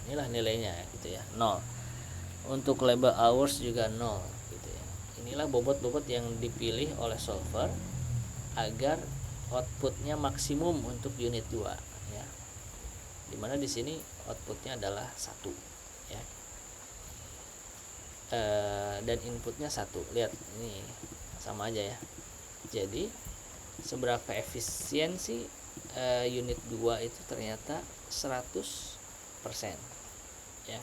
Inilah nilainya gitu ya, 0. Untuk label hours juga 0 gitu ya. Inilah bobot-bobot yang dipilih oleh solver agar outputnya maksimum untuk unit 2 ya. Dimana di sini outputnya adalah 1 ya. Dan inputnya 1. Lihat ini sama aja ya. Jadi seberapa efisiensi unit 2 itu ternyata 100% ya.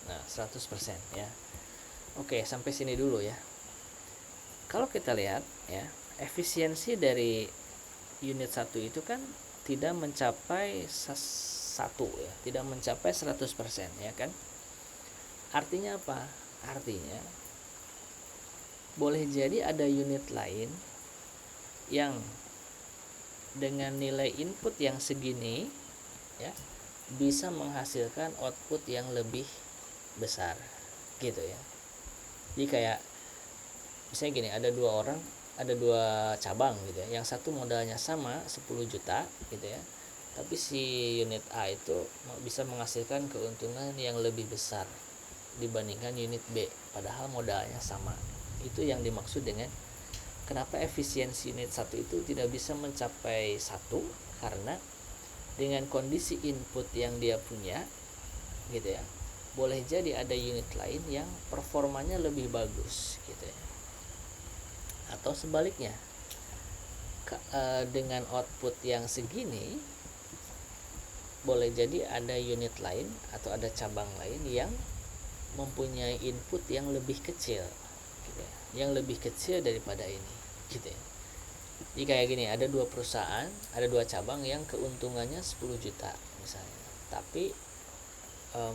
Nah, 100% ya. Oke, sampai sini dulu ya. Kalau kita lihat ya, efisiensi dari unit 1 itu kan tidak mencapai 1 ya, tidak mencapai 100% ya kan. Artinya apa? Artinya boleh jadi ada unit lain yang dengan nilai input yang segini ya bisa menghasilkan output yang lebih besar gitu ya. Jadi kayak misalnya gini, ada dua cabang gitu ya. Yang satu modalnya sama 10 juta gitu ya, tapi si unit A itu bisa menghasilkan keuntungan yang lebih besar dibandingkan unit B padahal modalnya sama. Itu yang dimaksud dengan kenapa efisiensi unit 1 itu tidak bisa mencapai 1, karena dengan kondisi input yang dia punya gitu ya, boleh jadi ada unit lain yang performanya lebih bagus gitu ya. Atau sebaliknya, dengan output yang segini boleh jadi ada unit lain atau ada cabang lain yang mempunyai input yang lebih kecil gitu ya, yang lebih kecil daripada ini gitu ya. Jadi kayak gini, ada dua perusahaan, ada dua cabang yang keuntungannya 10 juta misalnya, tapi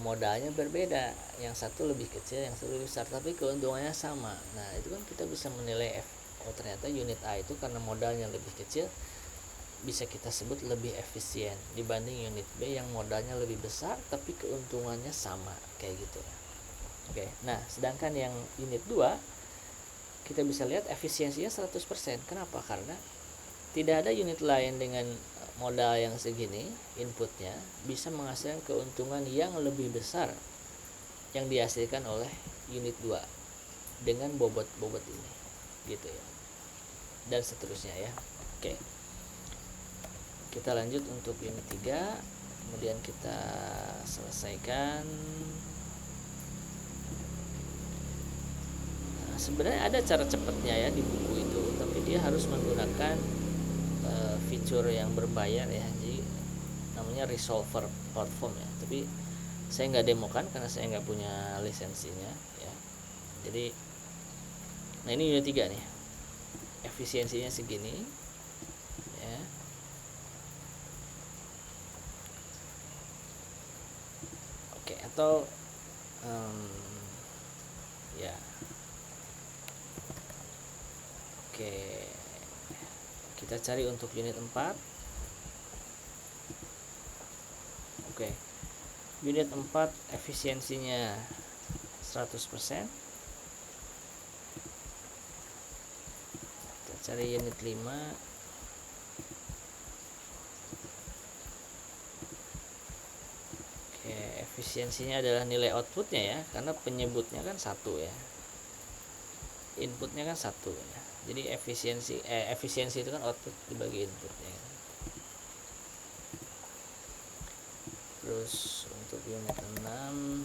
modalnya berbeda, yang satu lebih kecil, yang satu lebih besar, tapi keuntungannya sama. Nah, itu kan kita bisa menilai ternyata unit A itu karena modalnya lebih kecil bisa kita sebut lebih efisien dibanding unit B yang modalnya lebih besar tapi keuntungannya sama kayak gitu ya. Oke, nah sedangkan yang unit 2 kita bisa lihat efisiensinya 100%. Kenapa? Karena tidak ada unit lain dengan modal yang segini inputnya bisa menghasilkan keuntungan yang lebih besar yang dihasilkan oleh unit 2 dengan bobot-bobot ini gitu ya, dan seterusnya ya. Oke, kita lanjut untuk unit 3, kemudian kita selesaikan. Sebenarnya ada cara cepatnya ya di buku itu, tapi dia harus menggunakan fitur yang berbayar ya, jadi namanya resolver platform ya, tapi saya nggak demokan karena saya nggak punya lisensinya ya. Jadi nah ini unit 3 nih, efisiensinya segini ya. Oke, atau ya oke, kita cari untuk unit 4. Oke, unit 4 efisiensinya 100%. Kita cari unit 5. Oke, efisiensinya adalah nilai outputnya ya, karena penyebutnya kan 1 ya, inputnya kan 1 ya. Jadi efisiensi itu kan output dibagi inputnya. Terus untuk unit 6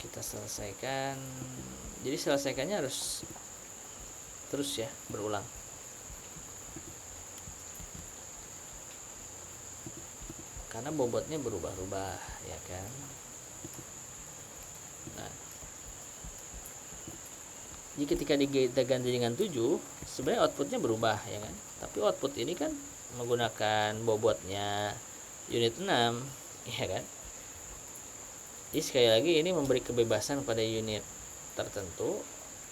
kita selesaikan. Jadi selesaikannya harus terus ya, berulang. Karena bobotnya berubah-ubah ya kan. Nah, jadi ketika kita ganti dengan 7, sebenarnya outputnya berubah ya kan. Tapi output ini kan menggunakan bobotnya unit 6 ya kan. Jadi sekali lagi ini memberi kebebasan pada unit tertentu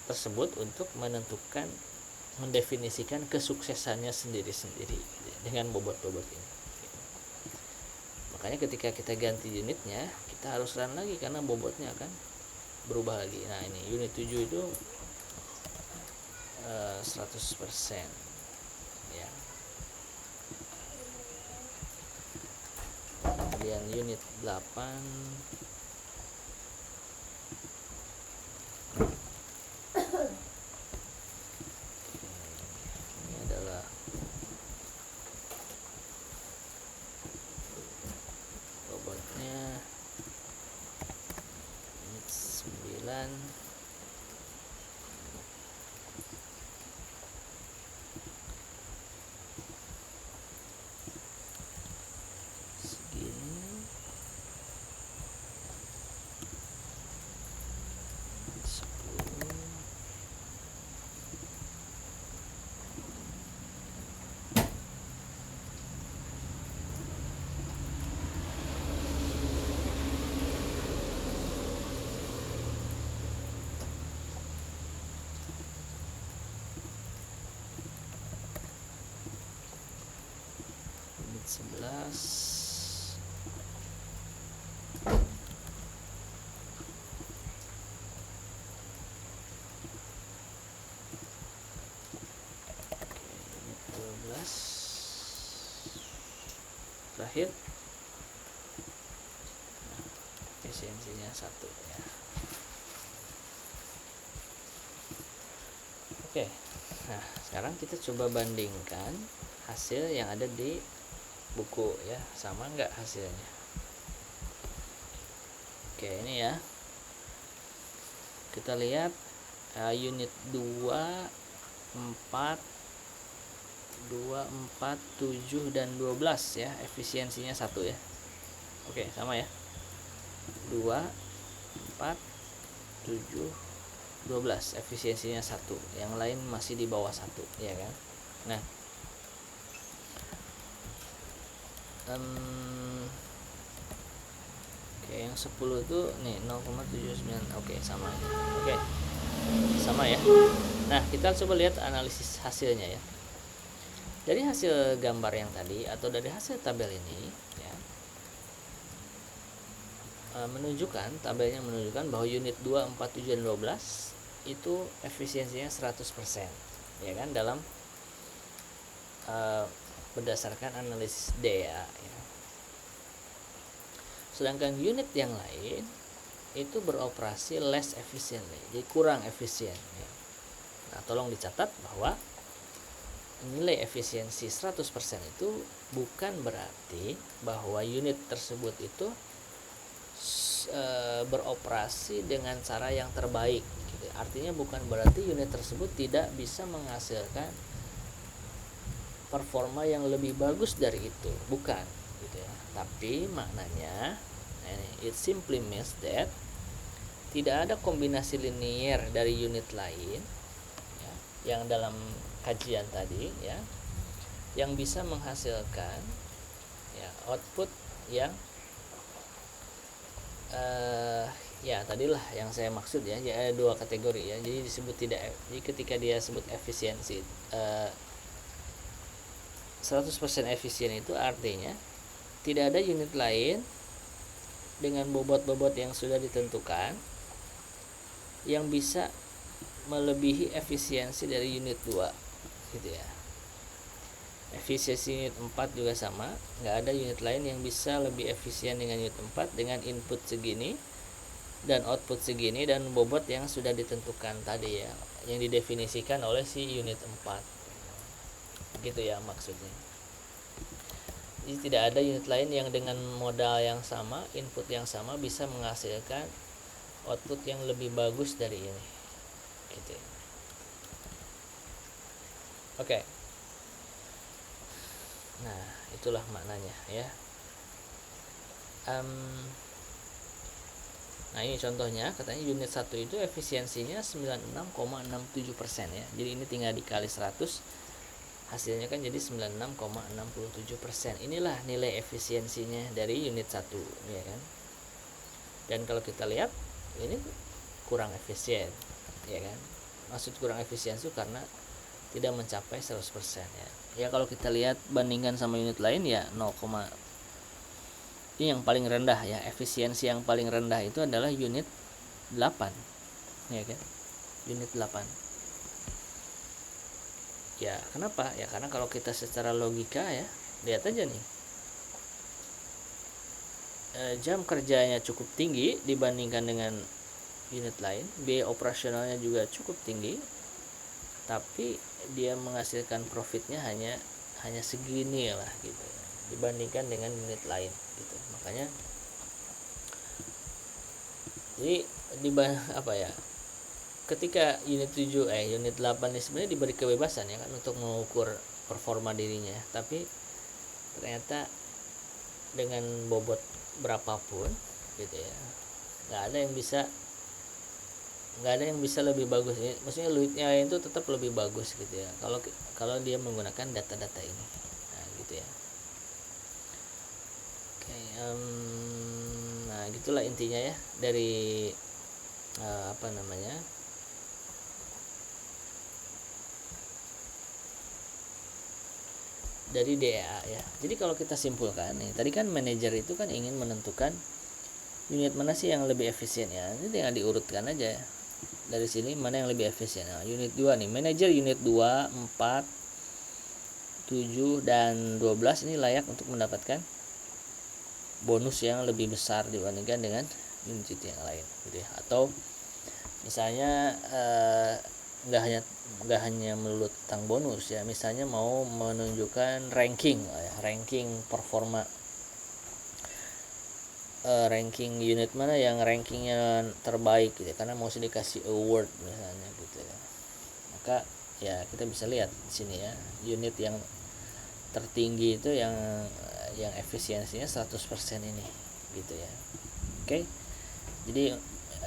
tersebut untuk menentukan, mendefinisikan kesuksesannya sendiri-sendiri. dengan bobot-bobot ini. Makanya ketika kita ganti unitnya, kita harus run lagi karena bobotnya akan berubah lagi. Nah, ini unit 7 itu 100% ya. Kemudian unit 8 ini adalah bobotnya. Unit 9 11 12 terakhir. Nah, efisiensinya 1 ya. Oke, nah sekarang kita coba bandingkan hasil yang ada di buku ya, sama nggak hasilnya. Oke, ini ya, kita lihat unit 2, 4, 7 dan 12 ya, efisiensinya 1 ya. Oke, sama ya, 2, 4, 7, 12 efisiensinya 1, yang lain masih di bawah 1 ya kan. Nah, oke, yang 10 itu nih 0,79. Oke, sama. Oke, sama ya. Nah, kita coba lihat analisis hasilnya ya. Dari hasil gambar yang tadi atau dari hasil tabel ini ya, tabelnya menunjukkan bahwa unit 2, 4, 7 dan 12 itu efisiensinya 100% ya kan, dalam berdasarkan analisis DEA ya. Sedangkan unit yang lain itu beroperasi less efficiently, jadi kurang efisien ya. Nah, tolong dicatat bahwa nilai efisiensi 100% itu bukan berarti bahwa unit tersebut itu beroperasi dengan cara yang terbaik gitu. Artinya bukan berarti unit tersebut tidak bisa menghasilkan performa yang lebih bagus dari itu, bukan gitu ya. Tapi maknanya it simply means that tidak ada kombinasi linier dari unit lain ya, yang dalam kajian tadi ya, yang bisa menghasilkan ya output yang ya tadilah yang saya maksud ya, ada dua kategori ya. Jadi disebut tidak, jadi ketika dia sebut efisiensi 100% efisien itu artinya tidak ada unit lain dengan bobot-bobot yang sudah ditentukan yang bisa melebihi efisiensi dari unit 2 gitu ya. Efisiensi unit 4 juga sama, nggak ada unit lain yang bisa lebih efisien dengan unit 4 dengan input segini dan output segini dan bobot yang sudah ditentukan tadi ya, yang didefinisikan oleh si unit 4 gitu ya maksudnya. Jadi tidak ada unit lain yang dengan modal yang sama, input yang sama bisa menghasilkan output yang lebih bagus dari ini gitu ya. Oke. Nah, itulah maknanya ya. Nah, ini contohnya, katanya unit 1 itu efisiensinya 96,67% ya. Jadi ini tinggal dikali 100, hasilnya kan jadi 96,67%. Inilah nilai efisiensinya dari unit 1 ya kan. Dan kalau kita lihat ini kurang efisien ya kan. Maksud kurang efisien itu karena tidak mencapai 100% ya. Ya kalau kita lihat bandingkan sama unit lain ya 0, ini yang paling rendah ya, efisiensi yang paling rendah itu adalah unit 8 ya kan, unit 8 ya. Kenapa ya? Karena kalau kita secara logika ya, lihat aja nih, jam kerjanya cukup tinggi dibandingkan dengan unit lain, biaya operasionalnya juga cukup tinggi, tapi dia menghasilkan profitnya hanya segini lah gitu dibandingkan dengan unit lain gitu. Makanya jadi apa ya, ketika unit 8 ini sebenarnya diberi kebebasan ya kan untuk mengukur performa dirinya, tapi ternyata dengan bobot berapapun gitu ya, nggak ada yang bisa lebih bagus. Maksudnya Luitnya itu tetap lebih bagus gitu ya kalau dia menggunakan data-data ini. Nah gitu ya. Oke, nah gitulah intinya ya dari apa namanya, dari DEA ya. Jadi kalau kita simpulkan nih, tadi kan manajer itu kan ingin menentukan unit mana sih yang lebih efisien ya. Ini tinggal diurutkan aja ya. Dari sini mana yang lebih efisien. Nah, unit 2 nih, manajer unit 2, 4, 7 dan 12 ini layak untuk mendapatkan bonus yang lebih besar dibandingkan dengan unit yang lain gitu ya. Atau misalnya nggak hanya melulu tentang bonus ya, misalnya mau menunjukkan ranking performa, ranking unit mana yang rankingnya terbaik gitu, karena mau dikasih award misalnya gitu ya. Maka ya kita bisa lihat di sini ya, unit yang tertinggi itu yang efisiensinya 100% ini gitu ya. Oke. Jadi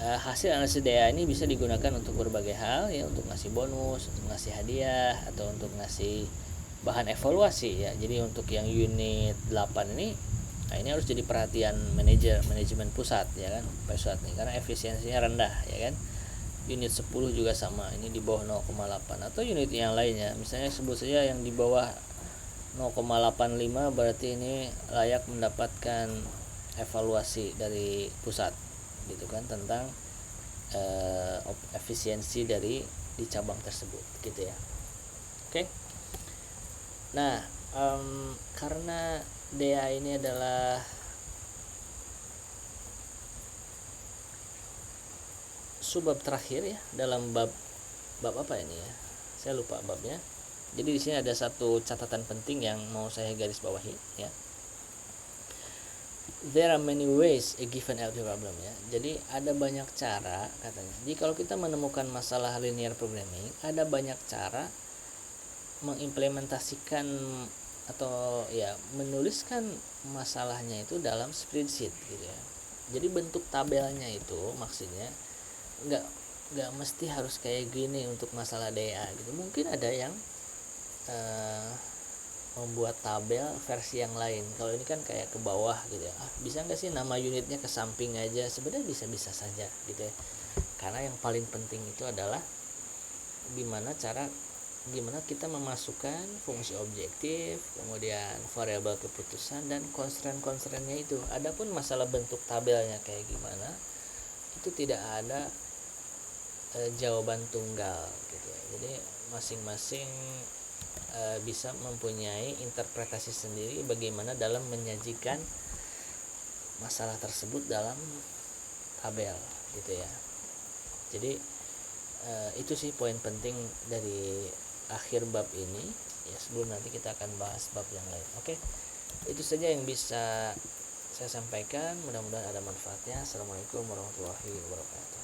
hasil analisis DEA ini bisa digunakan untuk berbagai hal ya, untuk ngasih bonus, untuk ngasih hadiah, atau untuk ngasih bahan evaluasi ya. Jadi untuk yang unit 8 ini, nah ini harus jadi perhatian manajemen pusat ya kan, nih, karena efisiensinya rendah ya kan. Unit 10 juga sama, ini di bawah 0,8, atau unit yang lainnya misalnya sebut saja yang di bawah 0,85, berarti ini layak mendapatkan evaluasi dari pusat gitu kan, tentang efisiensi dari di cabang tersebut gitu ya. Oke. Nah, karena DEA ini adalah subbab terakhir ya dalam bab apa ini ya, saya lupa babnya. Jadi di sini ada satu catatan penting yang mau saya garis bawahi ya. There are many ways a given LP problem ya. Jadi ada banyak cara katanya. Jadi kalau kita menemukan masalah linear programming, ada banyak cara mengimplementasikan atau ya menuliskan masalahnya itu dalam spreadsheet gitu ya. Jadi bentuk tabelnya itu maksudnya nggak mesti harus kayak gini untuk masalah DA gitu. Mungkin ada yang membuat tabel versi yang lain. Kalau ini kan kayak ke bawah gitu ya. Bisa nggak sih nama unitnya ke samping aja? Sebenarnya bisa saja gitu ya. Karena yang paling penting itu adalah gimana kita memasukkan fungsi objektif, kemudian variabel keputusan dan constraint-constraintnya itu. Adapun masalah bentuk tabelnya kayak gimana, itu tidak ada jawaban tunggal gitu ya. Jadi masing-masing bisa mempunyai interpretasi sendiri bagaimana dalam menyajikan masalah tersebut dalam tabel gitu ya. Jadi itu sih poin penting dari akhir bab ini ya, sebelum nanti kita akan bahas bab yang lain. Oke, itu saja yang bisa saya sampaikan, mudah-mudahan ada manfaatnya. Assalamualaikum warahmatullahi wabarakatuh.